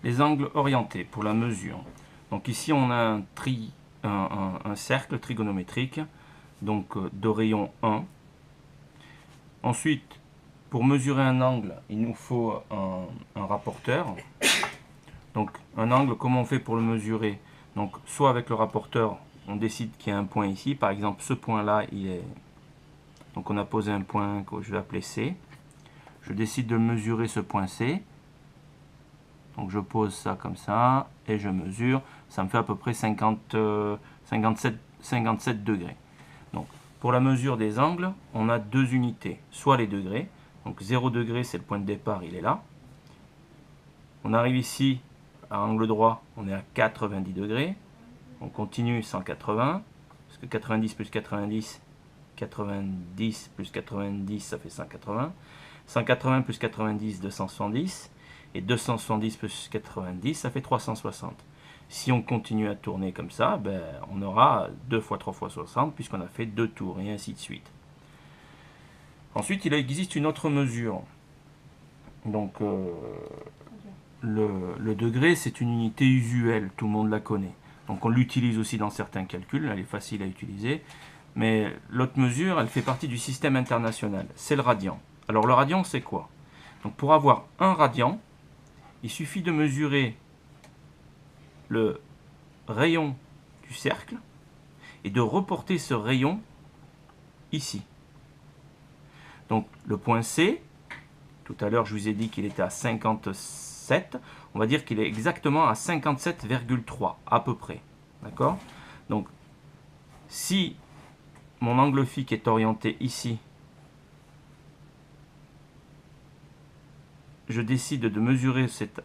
les angles orientés pour la mesure. Donc ici on a un cercle trigonométrique, donc de rayon 1. Ensuite, pour mesurer un angle, il nous faut un rapporteur. Donc un angle, comment on fait pour le mesurer? Donc soit avec le rapporteur, on décide qu'il y a un point ici. Par exemple, ce point-là, il est... Donc on a posé un point que je vais appeler C. Je décide de mesurer ce point C. Donc je pose ça comme ça et je mesure. Ça me fait à peu près 57 degrés. Donc pour la mesure des angles, on a deux unités. Soit les degrés. Donc 0 degré, c'est le point de départ, il est là. On arrive ici à angle droit, on est à 90 degrés. On continue 180. Parce que 90 plus 90, 90 plus 90, ça fait 180. 180 plus 90, 270. Et 270 plus 90, ça fait 360. Si on continue à tourner comme ça, ben, on aura 2 fois 3 fois 60, puisqu'on a fait 2 tours, et ainsi de suite. Ensuite, il existe une autre mesure. Donc, le degré, c'est une unité usuelle, tout le monde la connaît. Donc, on l'utilise aussi dans certains calculs, elle est facile à utiliser. Mais l'autre mesure, elle fait partie du système international, c'est le radian. Alors, le radian, c'est quoi? Donc, pour avoir un radian, il suffit de mesurer le rayon du cercle et de reporter ce rayon ici. Donc le point C, tout à l'heure je vous ai dit qu'il était à 57, on va dire qu'il est exactement à 57,3 à peu près. D'accord? Donc si mon angle phi est orienté ici, je décide de mesurer cet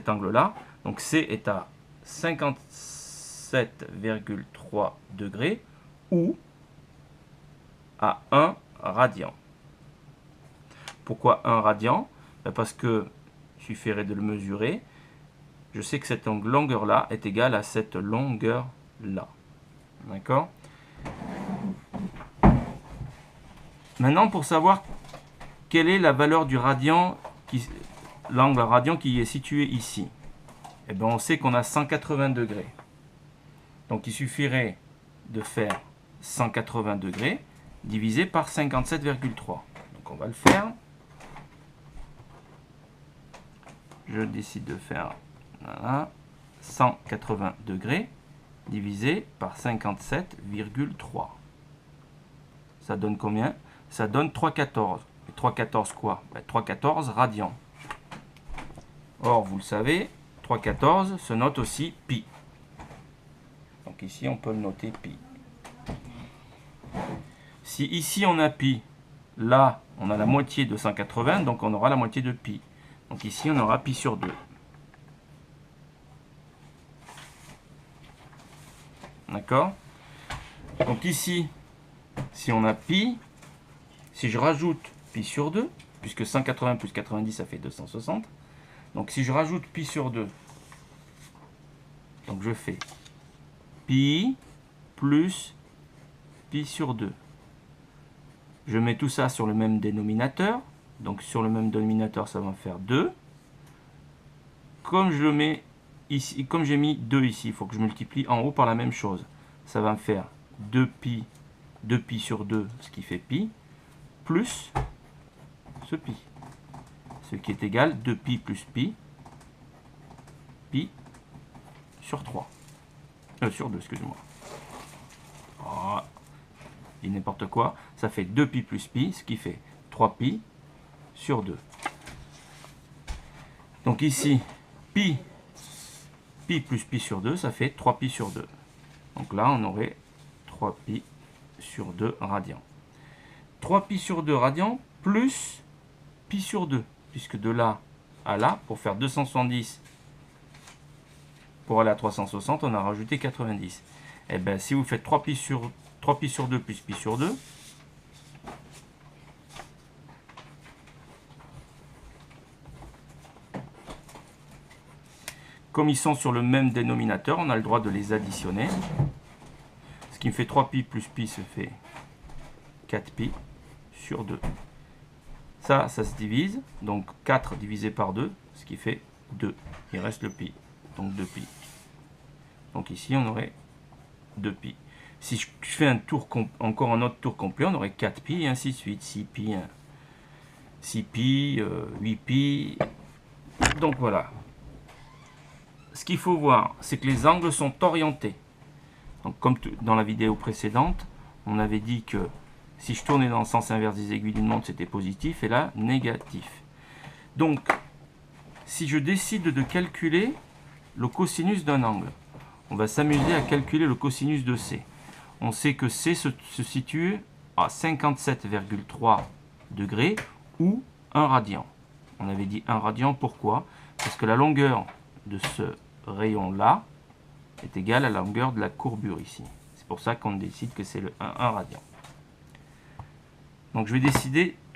angle-là. Donc C est à 57,3 degrés ou à 1 radian. Pourquoi 1 radian? Parce que il suffirait de le mesurer. Je sais que cette longueur-là est égale à cette longueur-là. D'accord? Maintenant, pour savoir quelle est la valeur du radian, l'angle radian qui est situé ici, eh bien, on sait qu'on a 180 degrés. Donc il suffirait de faire 180 degrés divisé par 57,3. Donc on va le faire. Je décide de faire voilà, 180 degrés divisé par 57,3. Ça donne combien? Ça donne 3,14. Et 3,14 quoi? 3,14 radians. Or, vous le savez, 3,14 se note aussi pi. Donc ici, on peut le noter pi. Si ici on a pi, là on a la moitié de 180, donc on aura la moitié de pi. Donc ici on aura pi sur 2. D'accord? Donc ici, si on a pi, si je rajoute pi sur 2, puisque 180 plus 90 ça fait 260, donc si je rajoute pi sur 2, donc je fais pi plus pi sur 2. Je mets tout ça sur le même dénominateur. Donc sur le même dénominateur, ça va faire 2. Comme je le mets ici, comme j'ai mis 2 ici, il faut que je multiplie en haut par la même chose. Ça va me faire 2pi sur 2, ce qui fait pi, plus ce pi. Ce qui est égal 2pi plus pi, pi sur 3. Sur 2, excusez-moi. Oh, je dis n'importe quoi. Ça fait 2pi plus pi, ce qui fait 3pi sur 2. Donc ici, pi plus pi sur 2, ça fait 3pi sur 2. Donc là, on aurait 3pi sur 2 radians. 3pi sur 2 radians plus pi sur 2, puisque de là à là, pour faire 270, pour aller à 360, on a rajouté 90. Et bien, si vous faites 3pi sur 2 plus pi sur 2, comme ils sont sur le même dénominateur, on a le droit de les additionner. Ce qui me fait 3pi plus pi se fait 4pi sur 2. Ça se divise. Donc 4 divisé par 2, ce qui fait 2. Il reste le pi, donc 2pi. Donc ici, on aurait 2pi. Si je fais encore un autre tour complet, on aurait 4pi et ainsi de suite. 6pi, 6pi, 8pi. Donc voilà. Ce qu'il faut voir, c'est que les angles sont orientés. Donc comme dans la vidéo précédente, on avait dit que si je tournais dans le sens inverse des aiguilles d'une montre, c'était positif, et là, négatif. Donc, si je décide de calculer le cosinus d'un angle, on va s'amuser à calculer le cosinus de C. On sait que C se situe à 57,3 degrés ou 1 radian. On avait dit 1 radian, pourquoi? Parce que la longueur de ce rayon-là est égale à la longueur de la courbure ici. C'est pour ça qu'on décide que c'est le 1 radian. Donc je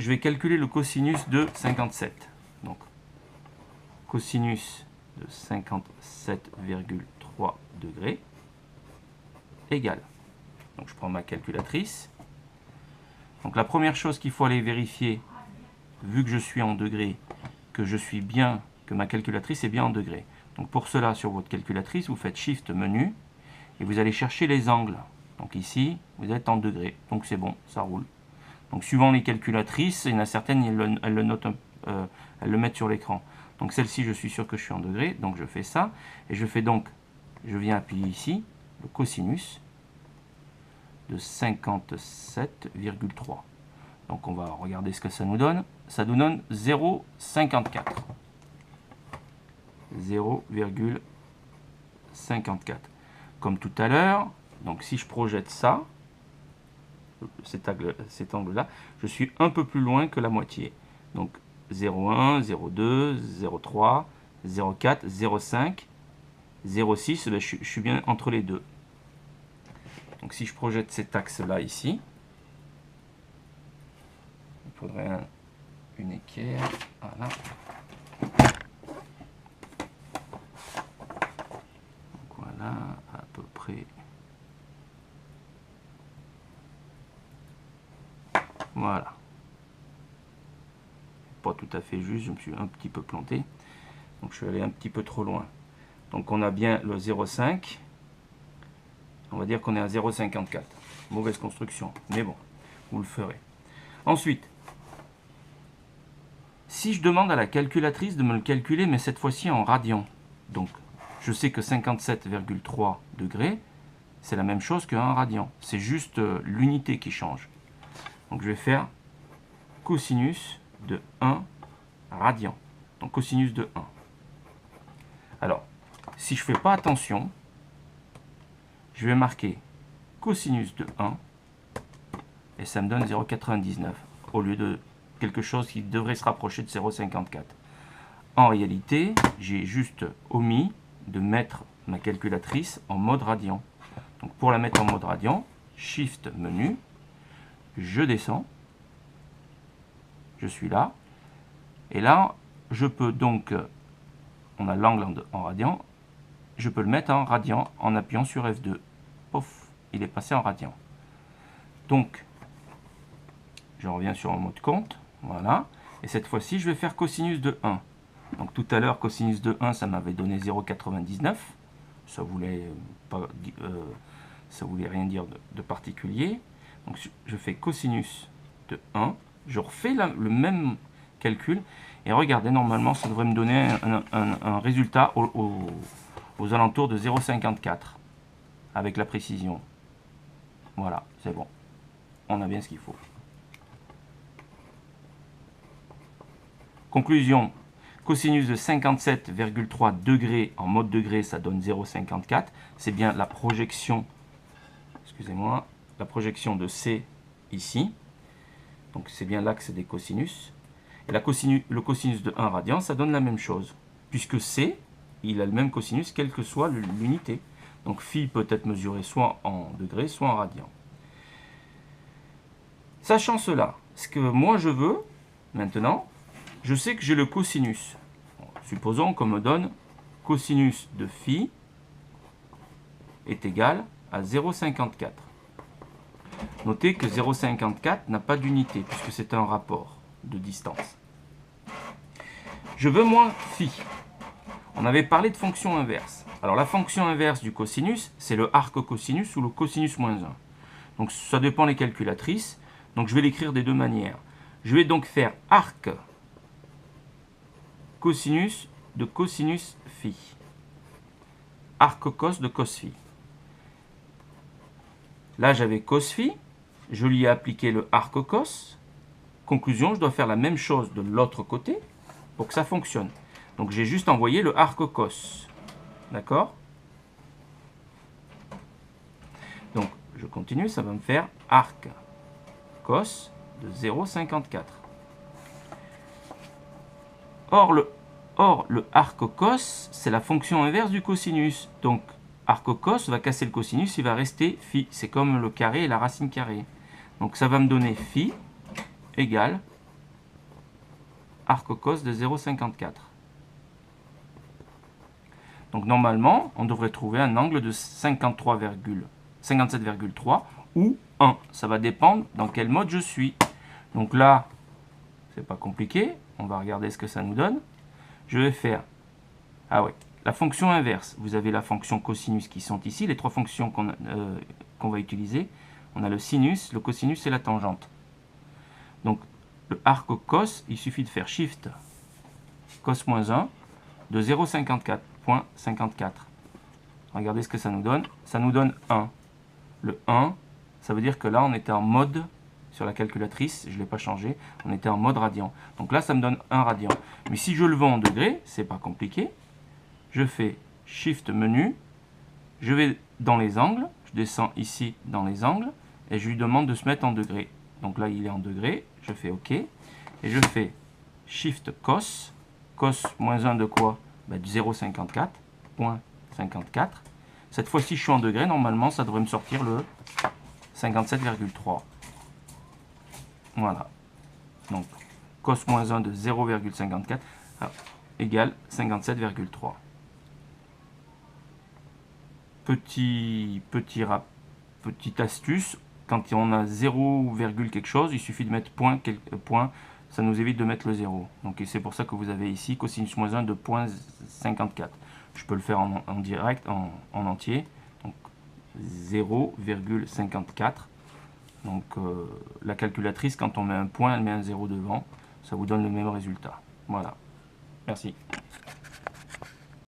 vais calculer le cosinus de 57. Donc cosinus de 57,3 degrés égale. Donc je prends ma calculatrice. Donc la première chose qu'il faut aller vérifier, vu que je suis en degrés, que ma calculatrice est bien en degrés. Donc pour cela, sur votre calculatrice, vous faites Shift menu et vous allez chercher les angles. Donc ici, vous êtes en degrés. Donc c'est bon, ça roule. Donc suivant les calculatrices, il y en a certaines, elles le mettent sur l'écran. Donc celle-ci, je suis sûr que je suis en degrés. Donc je fais ça. Et je viens appuyer ici le cosinus de 57,3. Donc on va regarder ce que ça nous donne. Ça nous donne 0,54. 0,54. Comme tout à l'heure, donc si je projette ça, cet angle-là, je suis un peu plus loin que la moitié. Donc 0,1, 0,2, 0,3, 0,4, 0,5, 0,6, ben je suis bien entre les deux. Donc si je projette cet axe-là ici, il faudrait une équerre. Voilà. Donc voilà, à peu près. Voilà. Pas tout à fait juste, je me suis un petit peu planté. Donc je suis allé un petit peu trop loin. Donc on a bien le 0,5. On va dire qu'on est à 0,54. Mauvaise construction, mais bon, vous le ferez. Ensuite, si je demande à la calculatrice de me le calculer, mais cette fois-ci en radians, donc je sais que 57,3 degrés, c'est la même chose que 1 radian. C'est juste l'unité qui change. Donc je vais faire cosinus de 1 radian. Donc cosinus de 1. Alors, si je ne fais pas attention, je vais marquer cosinus de 1 et ça me donne 0,99 au lieu de quelque chose qui devrait se rapprocher de 0,54. En réalité, j'ai juste omis de mettre ma calculatrice en mode radian. Donc pour la mettre en mode radian, Shift menu, je descends, je suis là, et là, je peux donc, on a l'angle en radian, je peux le mettre en radian en appuyant sur F2. Pouf, il est passé en radian. Donc, je reviens sur le mode compte, voilà, et cette fois-ci, je vais faire cosinus de 1. Donc tout à l'heure, cosinus de 1, ça m'avait donné 0,99, ça voulait rien dire de particulier. Donc je fais cosinus de 1, je refais le même calcul, et regardez, normalement, ça devrait me donner un résultat aux alentours de 0,54, avec la précision. Voilà, c'est bon. On a bien ce qu'il faut. Conclusion, cosinus de 57,3 degrés en mode degré, ça donne 0,54. C'est bien la projection, excusez-moi, la projection de C ici. Donc c'est bien l'axe des cosinus. Et le cosinus de 1 radian, ça donne la même chose. Puisque C, il a le même cosinus, quelle que soit l'unité. Donc phi peut être mesuré soit en degrés, soit en radians. Sachant cela, ce que moi je veux, maintenant, je sais que j'ai le cosinus. Bon, supposons qu'on me donne cosinus de phi est égal à 0,54. Notez que 0,54 n'a pas d'unité, puisque c'est un rapport de distance. Je veux moins phi. On avait parlé de fonction inverse. Alors la fonction inverse du cosinus, c'est le arc cosinus ou le cosinus moins 1. Donc ça dépend des calculatrices. Donc je vais l'écrire des deux manières. Je vais donc faire arc cosinus de cosinus phi. Arc cos de cos phi. Là j'avais cos phi. Je lui ai appliqué le arc cos. Conclusion, je dois faire la même chose de l'autre côté pour que ça fonctionne. Donc j'ai juste envoyé le arc cos. D'accord? Donc je continue, ça va me faire arc cos de 0,54. Or le arc cos, c'est la fonction inverse du cosinus. Donc arc cos va casser le cosinus, il va rester phi. C'est comme le carré et la racine carrée. Donc ça va me donner phi égale arc cos de 0,54. Donc normalement, on devrait trouver un angle de 57,3 ou 1. Ça va dépendre dans quel mode je suis. Donc là, c'est pas compliqué. On va regarder ce que ça nous donne. Je vais faire... Ah ouais, la fonction inverse. Vous avez la fonction cosinus qui sont ici. Les trois fonctions qu'on va utiliser. On a le sinus, le cosinus et la tangente. Donc le arc cos, il suffit de faire shift cos moins 1 de 0,54. Regardez ce que ça nous donne. Ça nous donne 1. Le 1, ça veut dire que là, on était en mode, sur la calculatrice, je ne l'ai pas changé, on était en mode radian. Donc là, ça me donne 1 radian. Mais si je le veux en degrés, c'est pas compliqué. Je fais Shift menu, je vais dans les angles, je descends ici dans les angles, et je lui demande de se mettre en degrés. Donc là, il est en degrés, je fais OK, et je fais Shift cos, cos moins 1 de quoi? Ben, du 0,54, 0,54. Cette fois-ci, je suis en degrés. Normalement, ça devrait me sortir le 57,3. Voilà. Donc, cos moins 1 de 0,54 égale 57,3. Petite astuce, quand on a 0, quelque chose, il suffit de mettre point, ça nous évite de mettre le 0. Donc c'est pour ça que vous avez ici cosinus moins 1 de 0,54. Je peux le faire en direct, en entier. Donc 0,54. Donc la calculatrice, quand on met un point, elle met un 0 devant. Ça vous donne le même résultat. Voilà. Merci.